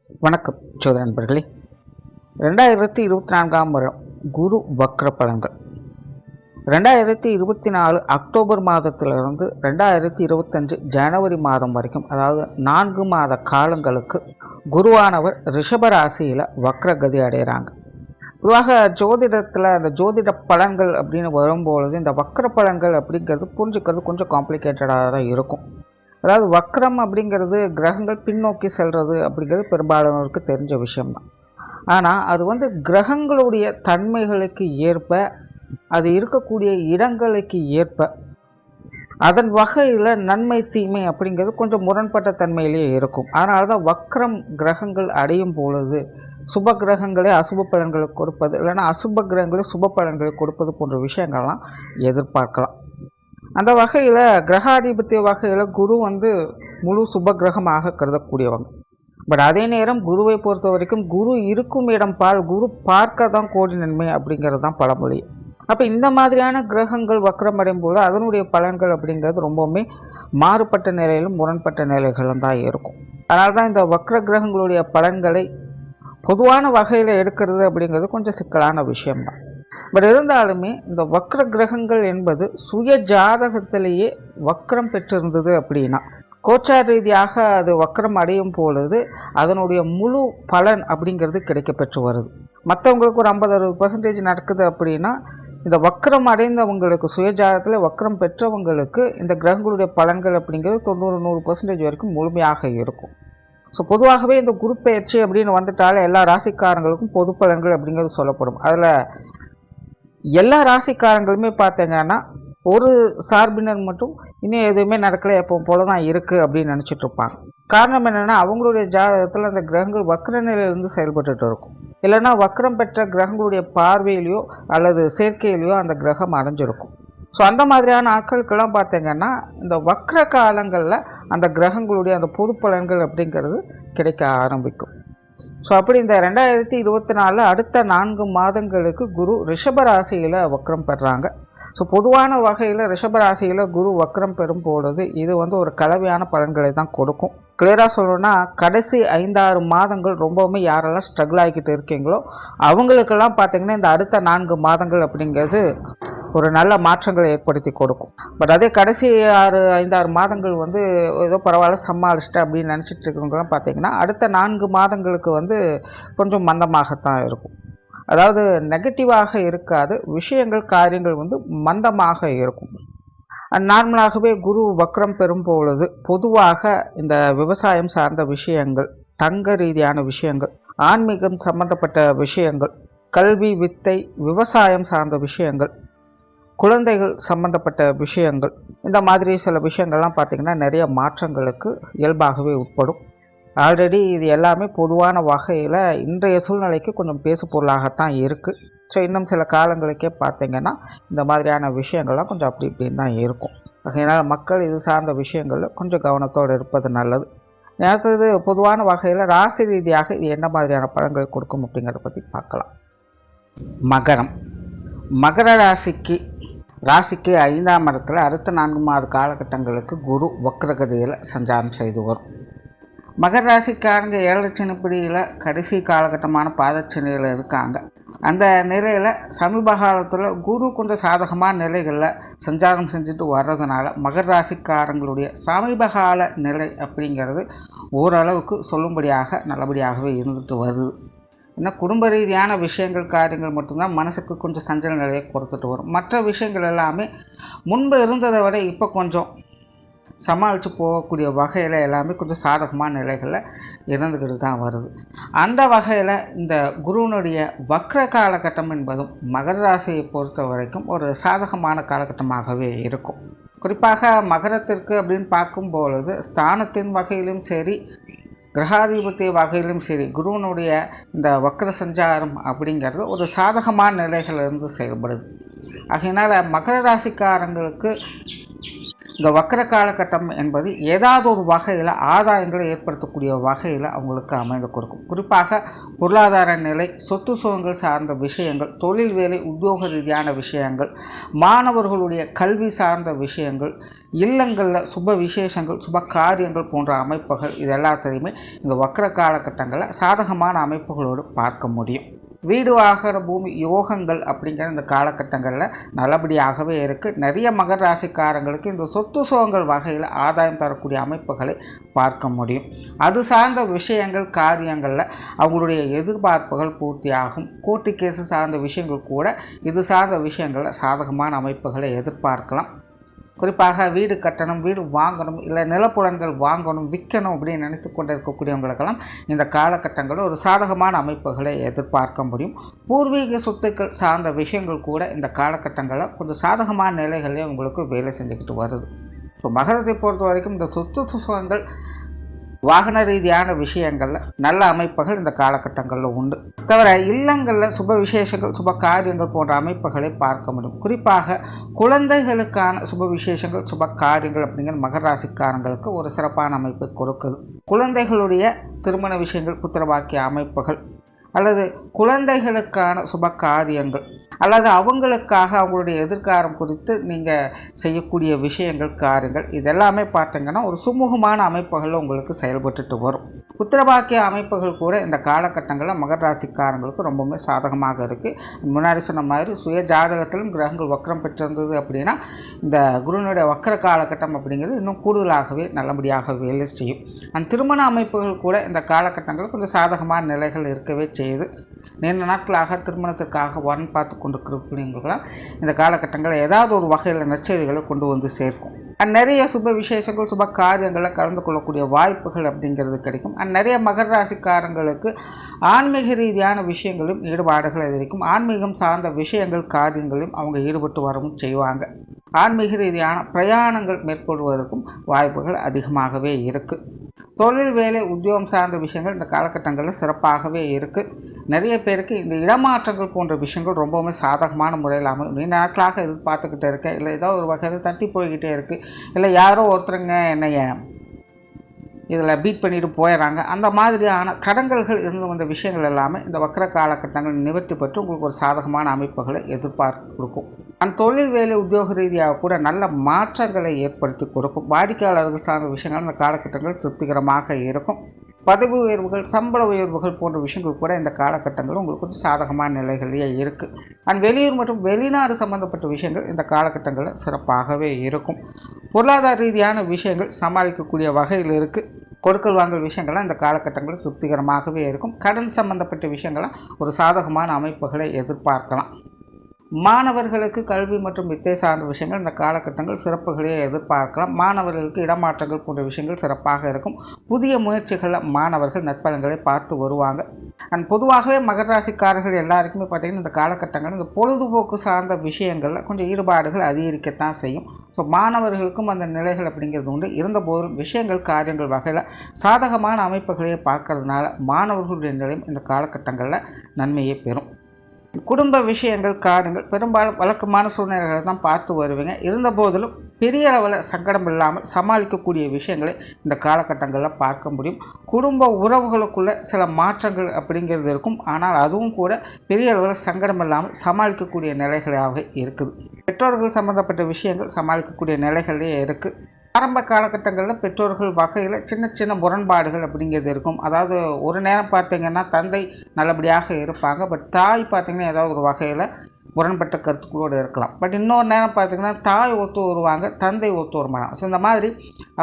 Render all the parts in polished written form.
வணக்கம் சோதர நண்பர்களே. 2024ஆம் வருடம் குரு வக்ர பலன்கள் 2024 அக்டோபர் மாதத்திலிருந்து 2025 ஜனவரி மாதம் வரைக்கும், அதாவது 4 மாத காலங்களுக்கு குருவானவர் ரிஷப ராசியில் வக்ரகதி அடைகிறாங்க. பொதுவாக ஜோதிடத்தில் அந்த ஜோதிட பலன்கள் அப்படின்னு வரும்பொழுது இந்த வக்ர பலன்கள் அப்படிங்கிறது புரிஞ்சுக்கிறது கொஞ்சம் காம்ப்ளிகேட்டடாக தான் இருக்கும். அதாவது வக்ரம் அப்படிங்கிறது கிரகங்கள் பின்னோக்கி செல்வது அப்படிங்கிறது பெரும்பாலானோருக்கு தெரிஞ்ச விஷயம்தான். ஆனால் அது கிரகங்களுடைய தன்மைகளுக்கு ஏற்ப, அது இருக்கக்கூடிய இடங்களுக்கு ஏற்ப, அதன் வகையில் நன்மை தீமை அப்படிங்கிறது கொஞ்சம் முரண்பட்ட தன்மையிலேயே இருக்கும். அதனால தான் வக்ரம் கிரகங்கள் அடையும் பொழுது சுப கிரகங்களே அசுப பலன்களை கொடுப்பது, இல்லைன்னா அசுப கிரகங்களே சுப பலன்களை கொடுப்பது போன்ற விஷயங்கள்லாம் எதிர்பார்க்கலாம். அந்த வகையில் கிரகாதிபத்திய வகையில் குரு முழு சுப கிரகமாக கருதக்கூடியவங்க. பட் அதே நேரம் குருவை பொறுத்த வரைக்கும் குரு இருக்கும் இடம் பால், குரு பார்க்க தான் கோடி நன்மை அப்படிங்கிறது தான் பழமொழி. அப்போ இந்த மாதிரியான கிரகங்கள் வக்ரம் அடையும் போது அதனுடைய பலன்கள் அப்படிங்கிறது ரொம்பவுமே மாறுபட்ட நிலையிலும் முரண்பட்ட நிலைகளும் தான் இருக்கும். அதனால தான் இந்த வக்ர கிரகங்களுடைய பலன்களை பொதுவான வகையில் எடுக்கிறது அப்படிங்கிறது கொஞ்சம் சிக்கலான விஷயம்தான். பட் இருந்தாலுமே இந்த வக்ர கிரகங்கள் என்பது சுய ஜாதகத்திலேயே வக்ரம் பெற்றிருந்தது அப்படின்னா, கோச்சார ரீதியாக அது வக்ரம் அடையும் பொழுது அதனுடைய முழு பலன் அப்படிங்கிறது கிடைக்க பெற்று வருது. மற்றவங்களுக்கு ஒரு 50-60% நடக்குது அப்படின்னா, இந்த வக்ரம் அடைந்தவங்களுக்கு சுயஜாதகத்தில் வக்ரம் பெற்றவங்களுக்கு இந்த கிரகங்களுடைய பலன்கள் அப்படிங்கிறது 90-100% வரைக்கும் முழுமையாக இருக்கும். ஸோ பொதுவாகவே இந்த குரு பயிற்சி அப்படின்னு வந்துட்டாலே எல்லா ராசிக்காரங்களுக்கும் பொது பலன்கள் அப்படிங்கிறது சொல்லப்படும். அதில் எல்லா ராசிக்காரங்களுமே பார்த்தீங்கன்னா ஒரு சார்பினர் மட்டும் இன்னும் எதுவுமே நடக்கலை, எப்போ போல தான் இருக்குது அப்படின்னு நினச்சிட்டு இருப்பாங்க. காரணம் என்னென்னா, அவங்களுடைய ஜாதகத்தில் அந்த கிரகங்கள் வக்ர நிலையிலிருந்து செயல்பட்டு இருக்கும். இல்லைன்னா வக்ரம் பெற்ற கிரகங்களுடைய பார்வையிலையோ அல்லது சேர்க்கையிலையோ அந்த கிரகம் அடைஞ்சிருக்கும். ஸோ அந்த மாதிரியான ஆட்களுக்கெல்லாம் பார்த்தீங்கன்னா இந்த வக்ர காலங்களில் அந்த கிரகங்களுடைய அந்த பொது பலன்கள் அப்படிங்கிறது கிடைக்க ஆரம்பிக்கும். ஸோ அப்படி இந்த 2024 அடுத்த 4 மாதங்களுக்கு குரு ரிஷபராசியில் வக்ரம் பெறாங்க. ஸோ பொதுவான வகையில் ரிஷபராசியில் குரு வக்ரம் பெறும் பொழுது இது ஒரு கலவையான பலன்களை தான் கொடுக்கும். கிளியராக சொல்லணும்னா, கடைசி 5-6 மாதங்கள் ரொம்பவுமே யாரெல்லாம் ஸ்ட்ரகிள் ஆகிக்கிட்டு இருக்கீங்களோ அவங்களுக்கெல்லாம் பார்த்திங்கன்னா இந்த அடுத்த 4 மாதங்கள் அப்படிங்கிறது ஒரு நல்ல மாற்றங்களை ஏற்படுத்தி கொடுக்கும். பட் அதே கடைசி 5-6 மாதங்கள் ஏதோ பரவாயில்ல சமாளிச்சிட்டு அப்படின்னு நினச்சிட்டு இருக்கிறவங்களாம் பார்த்திங்கன்னா அடுத்த 4 மாதங்களுக்கு கொஞ்சம் மந்தமாகத்தான் இருக்கும். அதாவது நெகட்டிவாக இருக்காது, விஷயங்கள் காரியங்கள் மந்தமாக இருக்கும். நார்மலாகவே குரு வக்ரம் பெறும் பொழுது பொதுவாக இந்த விவசாயம் சார்ந்த விஷயங்கள், தங்க ரீதியான விஷயங்கள், ஆன்மீகம் சம்பந்தப்பட்ட விஷயங்கள், கல்வி வித்தை, விவசாயம் சார்ந்த விஷயங்கள், குழந்தைகள் சம்பந்தப்பட்ட விஷயங்கள், இந்த மாதிரி சில விஷயங்கள்லாம் பார்த்திங்கன்னா நிறைய மாற்றங்களுக்கு இயல்பாகவே உட்படும். ஆல்ரெடி இது எல்லாமே பொதுவான வகையில் இன்றைய சூழ்நிலைக்கு கொஞ்சம் பேசு பொருளாகத்தான் இருக்குது. ஸோ இன்னும் சில காலங்களுக்கே பார்த்திங்கன்னா இந்த மாதிரியான விஷயங்கள்லாம் கொஞ்சம் அப்படி இப்படின்னு தான் இருக்கும். அதனால் மக்கள் இது சார்ந்த விஷயங்களில் கொஞ்சம் கவனத்தோடு இருப்பது நல்லது. அடுத்தது பொதுவான வகையில் ராசி ரீதியாக இது என்ன மாதிரியான பலன்கள் கொடுக்கும் அப்படிங்கிறத பற்றி பார்க்கலாம். மகரம். மகர ராசிக்கு 5ஆம் இடத்துல அடுத்த 4 மாத காலகட்டங்களுக்கு குரு வக்ரகதியில் சஞ்சாரம் செய்து வரும். மகர ராசிக்காரங்க 7 சனிப்பிடியில் கடைசி காலகட்டமான பாதச்சனியில் இருக்காங்க. அந்த நிலையில் சமீப காலத்தில் குரு கொஞ்சம் சாதகமான நிலைகளில் சஞ்சாரம் செஞ்சுட்டு வர்றதுனால மகர ராசிக்காரங்களுடைய சமீபகால நிலை அப்படிங்கிறது ஓரளவுக்கு சொல்லும்படியாக நல்லபடியாகவே இருந்துட்டு வருது. இன்னும் குடும்ப ரீதியான விஷயங்கள் காரியங்கள் மட்டும்தான் மனசுக்கு கொஞ்சம் சஞ்சல நிலையை கொடுத்துட்டு வரும். மற்ற விஷயங்கள் எல்லாமே முன்பு இருந்ததை விட இப்போ கொஞ்சம் சமாளித்து போகக்கூடிய வகையில் எல்லாமே கொஞ்சம் சாதகமான நிலைகளில் இருந்துக்கிட்டு தான் வருது. அந்த வகையில் இந்த குருவினுடைய வக்ர காலகட்டம் என்பதும் மகர ராசியை பொறுத்த வரைக்கும் ஒரு சாதகமான காலகட்டமாகவே இருக்கும். குறிப்பாக மகரத்திற்கு அப்படின்னு பார்க்கும்பொழுது ஸ்தானத்தின் வகையிலும் சரி, கிரகாதிபத்திய வகையிலும் சரி, குருவனுடைய இந்த வக்ர சஞ்சாரம் அப்படிங்கிறது ஒரு சாதகமான நிலைகளிலிருந்து செயல்படுது. ஆகையினால் மகர ராசிக்காரங்களுக்கு இந்த வக்கர காலகட்டம் என்பது ஏதாவது ஒரு வகையில் ஆதாயங்களை ஏற்படுத்தக்கூடிய வகையில் அவங்களுக்கு அமைந்து கொடுக்கும். குறிப்பாக பொருளாதார நிலை, சொத்து சுகங்கள் சார்ந்த விஷயங்கள், தொழில் வேலை உத்தியோக ரீதியான விஷயங்கள், மாணவர்களுடைய கல்வி சார்ந்த விஷயங்கள், இல்லங்களில் சுப விசேஷங்கள், சுப காரியங்கள் போன்ற அமைப்புகள், இது எல்லாத்தையுமே இந்த வக்கர காலகட்டங்களில் சாதகமான அமைப்புகளோடு பார்க்க முடியும். வீடு வாகன பூமி யோகங்கள் அப்படிங்கிற இந்த காலகட்டங்களில் நல்லபடியாகவே இருக்குது. நிறைய மகர ராசிக்காரங்களுக்கு இந்த சொத்து சுகங்கள் வகையில் ஆதாயம் தரக்கூடிய அமைப்புகளை பார்க்க முடியும். அது சார்ந்த விஷயங்கள் காரியங்களில் அவங்களுடைய எதிர்பார்ப்புகள் பூர்த்தியாகும். கோர்ட்டு கேஸு சார்ந்த விஷயங்கள் கூட இது சார்ந்த விஷயங்களில் சாதகமான அமைப்புகளை எதிர்பார்க்கலாம். குறிப்பாக வீடு கட்டணும், வீடு வாங்கணும், இல்லை நிலப்புலன்கள் வாங்கணும், விற்கணும் அப்படின்னு நினைத்து கொண்டு இருக்கக்கூடியவங்களுக்கெல்லாம் இந்த காலகட்டங்களில் ஒரு சாதகமான அமைப்புகளை எதிர்பார்க்க முடியும். பூர்வீக சொத்துக்கள் சார்ந்த விஷயங்கள் கூட இந்த காலகட்டங்களில் கொஞ்சம் சாதகமான நிலைகளே உங்களுக்கு வேலை செஞ்சுக்கிட்டு வருது. ஸோ மகரத்தை பொறுத்த வரைக்கும் இந்த சொத்து சுகங்கள் வாகன ரீதியான விஷயங்களில் நல்ல அமைப்புகள் இந்த காலகட்டங்களில் உண்டு. தவிர இல்லங்களில் சுப விசேஷங்கள், சுப காரியங்கள் போன்ற அமைப்புகளை பார்க்க முடியும். குறிப்பாக குழந்தைகளுக்கான சுப விசேஷங்கள், சுப காரியங்கள் அப்படிங்கிற மகர ராசிக்காரங்களுக்கு ஒரு சிறப்பான அமைப்பை கொடுக்குது. குழந்தைகளுடைய திருமண விஷயங்கள், புத்திரபாக்கிய அமைப்புகள், அல்லது குழந்தைகளுக்கான சுப காரியங்கள், அல்லது அவங்களுக்காக அவங்களுடைய எதிர்காலம் குறித்து நீங்கள் செய்யக்கூடிய விஷயங்கள், காரியங்கள், இதெல்லாமே பார்த்தீங்கன்னா ஒரு சுமூகமான அமைப்புகளில் உங்களுக்கு செயல்பட்டுட்டு வரும். புத்திரபாக்கிய அமைப்புகள் கூட இந்த காலகட்டங்களில் மகர ராசிக்காரங்களுக்கு ரொம்பவுமே சாதகமாக இருக்குது. முன்னாடி சொன்ன மாதிரி சுய ஜாதகத்திலும் கிரகங்கள் வக்கரம் பெற்றிருந்தது அப்படின்னா இந்த குருனுடைய வக்கர காலகட்டம் அப்படிங்கிறது இன்னும் கூடுதலாகவே நல்லபடியாக வேலை செய்யும். அந்த திருமண அமைப்புகள் கூட இந்த காலகட்டங்களில் கொஞ்சம் சாதகமான நிலைகள் இருக்கவே செய்யுது. நீண்ட நாட்களாக திருமணத்திற்காக வரன் பார்த்து கொண்டிருக்கிறவங்களாம் இந்த காலகட்டங்களில் ஏதாவது ஒரு வகையில் நற்செய்திகளை கொண்டு வந்து சேர்க்கும். நிறைய சுப விசேஷங்கள், சுப காரியங்களை கலந்து கொள்ளக்கூடிய வாய்ப்புகள் அப்படிங்கிறது கிடைக்கும். நிறைய மகர ராசிக்காரங்களுக்கு ஆன்மீக ரீதியான விஷயங்களும் ஈடுபாடுகள் இருக்கும். ஆன்மீகம் சார்ந்த விஷயங்கள், காரியங்களும் அவங்க ஈடுபட்டு வரவும் செய்வாங்க. ஆன்மீக ரீதியான பிரயாணங்கள் மேற்கொள்வதற்கும் வாய்ப்புகள் அதிகமாகவே இருக்குது. தொழில் வேலை உத்தியோகம் சார்ந்த விஷயங்கள் இந்த காலகட்டங்களில் சிறப்பாகவே இருக்குது. நிறைய பேருக்கு இந்த இடமாற்றங்கள் போன்ற விஷயங்கள் ரொம்பவுமே சாதகமான முறையில் அமையும். நீண்ட நாட்களாக எதிர்பார்த்துக்கிட்டே இருக்கேன், இல்லை ஏதோ ஒரு வகையில் தட்டி போய்கிட்டே இருக்குது, இல்லை யாரோ ஒருத்தருங்க என்னைய இதில் பீட் பண்ணிட்டு போயிடறாங்க, அந்த மாதிரியான தடங்கல்கள் இருந்து வந்த விஷயங்கள் எல்லாமே இந்த வக்கர காலகட்டங்கள் நிவர்த்தி பெற்று உங்களுக்கு ஒரு சாதகமான அமைப்புகளை எதிர்பார்த்து கொடுக்கும். அந்த தொழில் வேலை உத்தியோக ரீதியாக கூட நல்ல மாற்றங்களை ஏற்படுத்தி கொடுக்கும். வாடிக்கையாளர்கள் சார்ந்த விஷயங்கள் இந்த காலகட்டங்கள் திருப்திகரமாக இருக்கும். பதவி உயர்வுகள், சம்பள உயர்வுகள் போன்ற விஷயங்கள் கூட இந்த காலகட்டங்களும் உங்களுக்கு கொஞ்சம் சாதகமான நிலைகளிலேயே இருக்குது. அண்ட் வெளியூர் மற்றும் வெளிநாடு சம்பந்தப்பட்ட விஷயங்கள் இந்த காலகட்டங்களில் சிறப்பாகவே இருக்கும். பொருளாதார ரீதியான விஷயங்கள் சமாளிக்கக்கூடிய வகையில் இருக்குது. கொடுக்கல் வாங்கல் விஷயங்கள்லாம் இந்த காலகட்டங்களில் திருப்திகரமாகவே இருக்கும். கடன் சம்பந்தப்பட்ட விஷயங்கள்லாம் ஒரு சாதகமான அமைப்புகளை எதிர்பார்க்கலாம். மாணவர்களுக்கு கல்வி மற்றும் வித்தை சார்ந்த விஷயங்கள் இந்த காலகட்டங்கள் சிறப்புகளையே எதிர்பார்க்கலாம். மாணவர்களுக்கு இடமாற்றங்கள் போன்ற விஷயங்கள் சிறப்பாக இருக்கும். புதிய முயற்சிகளில் மாணவர்கள் நற்பலன்களை பார்த்து வருவாங்க. அண்ட் பொதுவாகவே மகர ராசிக்காரர்கள் எல்லாருக்குமே பார்த்திங்கன்னா இந்த காலகட்டங்கள் இந்த பொழுதுபோக்கு சார்ந்த விஷயங்களில் கொஞ்சம் ஈடுபாடுகள் அதிகரிக்கத்தான் செய்யும். ஸோ மாணவர்களுக்கும் அந்த நிலைகள் அப்படிங்கிறது உண்டு. இருந்தபோதும் விஷயங்கள், காரியங்கள் வகையில் சாதகமான அமைப்புகளையே பார்க்கறதுனால மாணவர்களுடைய நிலையும் இந்த காலகட்டங்களில் நன்மையை பெறும். குடும்ப விஷயங்கள், காரியங்கள் பெரும்பாலும் வழக்கமான சூழ்நிலைகளை தான் பார்த்து வருவீங்க. இருந்த போதிலும் பெரிய அளவில் சங்கடம் இல்லாமல் சமாளிக்கக்கூடிய விஷயங்களை இந்த காலகட்டங்களில் பார்க்க முடியும். குடும்ப உறவுகளுக்குள்ள சில மாற்றங்கள் அப்படிங்கிறது இருக்கும். ஆனால் அதுவும் கூட பெரிய அளவில் சங்கடம் இல்லாமல் சமாளிக்கக்கூடிய நிலைகளாக இருக்குது. பெற்றோர்கள் சம்பந்தப்பட்ட விஷயங்கள் சமாளிக்கக்கூடிய நிலைகளே இருக்குது. ஆரம்ப காலகட்டங்களில் பெற்றோர்கள் வகையில் சின்ன சின்ன முரண்பாடுகள் அப்படிங்கிறது இருக்கும். அதாவது ஒரு நேரம் பார்த்திங்கன்னா தந்தை நல்லபடியாக இருப்பாங்க, பட் தாய் பார்த்திங்கன்னா ஏதாவது ஒரு வகையில் முரண்பட்ட கருத்துக்களோடு இருக்கலாம். பட் இன்னொரு நேரம் பார்த்திங்கன்னா தாய் ஒத்து வருவாங்க, தந்தை ஒத்து வரமாட்டாங்க. ஸோ இந்த மாதிரி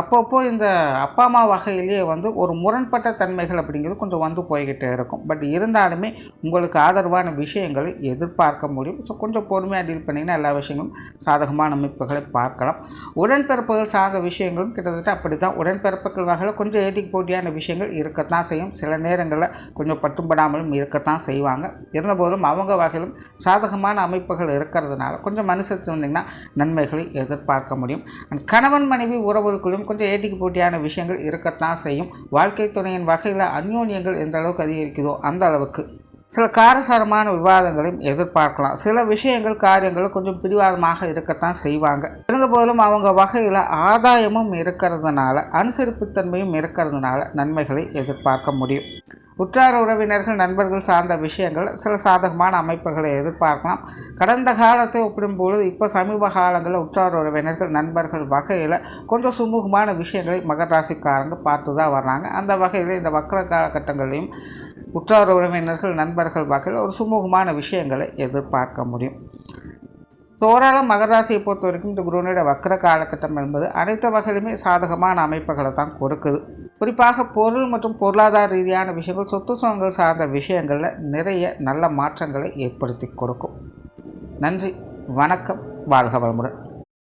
அப்பப்போ இந்த அப்பா அம்மா வகையிலேயே ஒரு முரண்பட்ட தன்மைகள் அப்படிங்கிறது கொஞ்சம் போய்கிட்டே இருக்கும். பட் இருந்தாலுமே உங்களுக்கு ஆதரவான விஷயங்களை எதிர்பார்க்க முடியும். ஸோ கொஞ்சம் பொறுமையாக டீல் பண்ணிங்கன்னா எல்லா விஷயங்களும் சாதகமான அமைப்புகளை பார்க்கலாம். உடன்பிறப்புகள் சார்ந்த விஷயங்களும் கிட்டத்தட்ட அப்படி தான். உடன்பிறப்புகள் வகையில் கொஞ்சம் ஏட்டிக்கு போட்டியான விஷயங்கள் இருக்கத்தான் செய்யும். சில நேரங்களில் கொஞ்சம் பட்டும்படாமலும் இருக்கத்தான் செய்வாங்க. இருந்தபோதும் அவங்க வகையிலும் சாதகமான அமைப்புகள் இருக்கிறதுனால கொஞ்சம் மனுஷத்து வந்தீங்கன்னா நன்மைகளை எதிர்பார்க்க முடியும். கணவன் மனைவி உறவுகளுக்குள்ளும் கொஞ்சம் ஏட்டிக்கு போட்டியான விஷயங்கள் இருக்கத்தான் செய்யும். வாழ்க்கை துணையின் வகையில் அந்யோன்யங்கள் எந்த அளவுக்கு அதிகரிக்குதோ அந்த அளவுக்கு சில காரசாரமான விவாதங்களையும் எதிர்பார்க்கலாம். சில விஷயங்கள் காரியங்கள் கொஞ்சம் பிடிவாதமாக இருக்கத்தான் செய்வாங்க. இருந்தபோதிலும் அவங்க வகையில் ஆதாயமும் இருக்கிறதுனால அனுசரிப்புத்தன்மையும் இருக்கிறதுனால நன்மைகளை எதிர்பார்க்க முடியும். உற்றார் உறவினர்கள் நண்பர்கள் சார்ந்த விஷயங்கள் சில சாதகமான அமைப்புகளை எதிர்பார்க்கலாம். கடந்த காலத்தை ஒப்பிடும்போது இப்போ சமீப காலங்களில் உற்றார் உறவினர்கள் நண்பர்கள் வகையில் கொஞ்சம் சுமூகமான விஷயங்களை மகர ராசிக்காரங்க பார்த்து தான் வர்றாங்க. அந்த வகையில் இந்த வக்ர காலகட்டங்களையும் உற்றார் உறவினர்கள் நண்பர்கள் வகையில் ஒரு சுமூகமான விஷயங்களை எதிர்பார்க்க முடியும். ஓவராலாக மகர ராசியை பொறுத்த வரைக்கும் இந்த குருவனுடைய வக்ர காலகட்டம் என்பது அனைத்து வகையிலுமே சாதகமான அமைப்புகளை தான் கொடுக்குது. குறிப்பாக பொருள் மற்றும் பொருளாதார ரீதியான விஷயங்கள், சொத்து சுகங்கள் சார்ந்த விஷயங்களில் நிறைய நல்ல மாற்றங்களை ஏற்படுத்தி கொடுக்கும். நன்றி, வணக்கம், வாழ்க வளமுடன்.